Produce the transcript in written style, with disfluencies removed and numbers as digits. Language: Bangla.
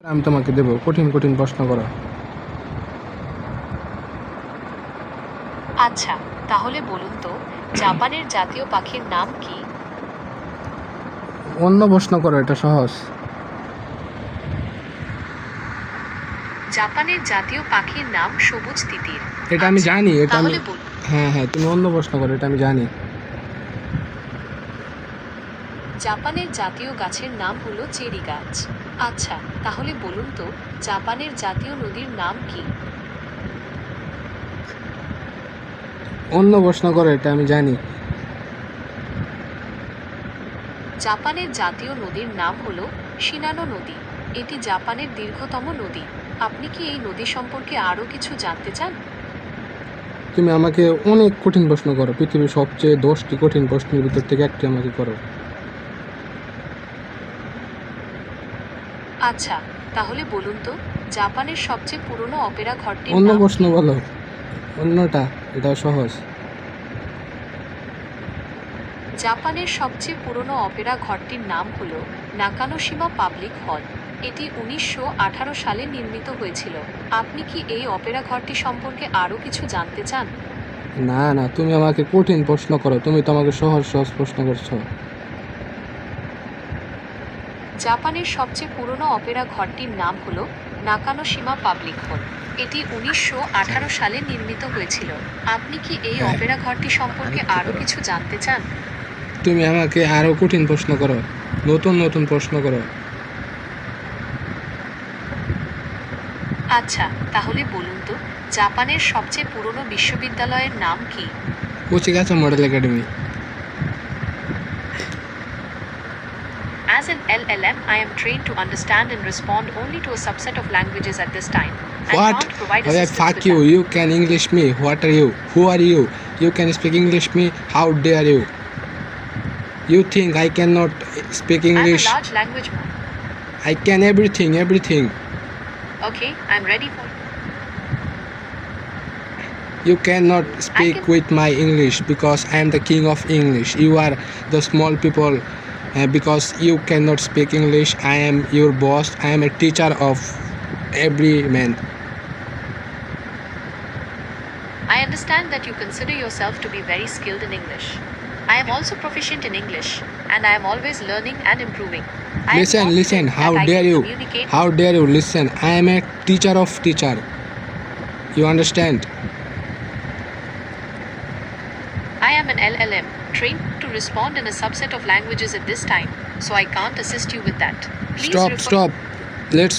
আমি তোমাকে দেব কঠিন কঠিন প্রশ্ন করো। আচ্ছা, তাহলে বলুন তো জাপানের জাতীয় পাখির নাম কি? অন্য প্রশ্ন করো, এটা সহজ। জাপানের জাতীয় পাখির নাম সবুজ তিতির। এটা আমি আচ্ছা, জানি, এটা আমি তাহলে বলুন হ্যাঁ তুমি অন্য প্রশ্ন করো, এটা আমি জানি। জাপানের জাতীয় গাছের নাম হলো চেরি গাছ। আচ্ছা, তাহলে বলুন তো জাপানের জাতীয় নদীর নাম কি? অন্য প্রশ্ন করো, এটা আমি জানি। জাপানের জাতীয় নদীর নাম হলো শিনানো নদী। এটি জাপানের দীর্ঘতম নদী। আপনি কি এই নদী সম্পর্কে আরও কিছু জানতে চান? তুমি আমাকে অনেক কঠিন প্রশ্ন করো, পৃথিবীর সবচেয়ে 10টি কঠিন প্রশ্নের ভিতর থেকে একটি আমাকে করো। আচ্ছা, তাহলে বলুন তো জাপানের সবচেয়ে পুরনো অপেরা ঘরটির অন্য নাম প্রশ্ন কি? বলো, অন্যটা, এটা সহজ। জাপানের সবচেয়ে পুরনো অপেরা ঘরটির নাম হল নাকানোশিমা পাবলিক হল। এটি 1918 সালে নির্মিত হয়েছিল। আপনি কি এই অপেরা ঘরটি সম্পর্কে আরও কিছু জানতে চান? না তুমি আমাকে কঠিন প্রশ্ন করো, তুমি তো আমাকে সহজ সহজ প্রশ্ন করছো। জাপানের সবচেয়ে পুরনো অপেরা ঘরটির নাম হল নাকানোশিমা পাবলিক হল। এটি 1918 সালে নির্মিত হয়েছিল। আপনি কি এই হ্যাঁ, অপেরা ঘরটি সম্পর্কে আরও কিছু জানতে চান? তুমি আমাকে আরো কঠিন প্রশ্ন করো, নতুন নতুন প্রশ্ন করো। আচ্ছা, তাহলে বলুন তো জাপানের সবচেয়ে পুরনো বিশ্ববিদ্যালয়ের নাম কি? কোচিকাচা model academy. As an LLM, I am trained to understand and respond only to a subset of languages at this time. I What? can't provide Oh, yeah, assistance fuck with you. that. You can English me. What are you? Who are you? You can speak English me. How dare you? You think I cannot speak I'm a English? large language model. I can everything. Okay, I'm ready for You cannot speak can- with my English because I am the king of English. You are the small people because you cannot speak English. I am your boss. I am a teacher of every man. I understand that you consider yourself to be very skilled in English. I am also proficient in English, and I am always learning and improving. I am Listen, confident how that I dare can you? communicate. How dare you? Listen, I am a teacher of teacher. You understand? I am an LLM, trained to respond in a subset of languages at this time, so I can't assist you with that. Please refer- Stop. Let's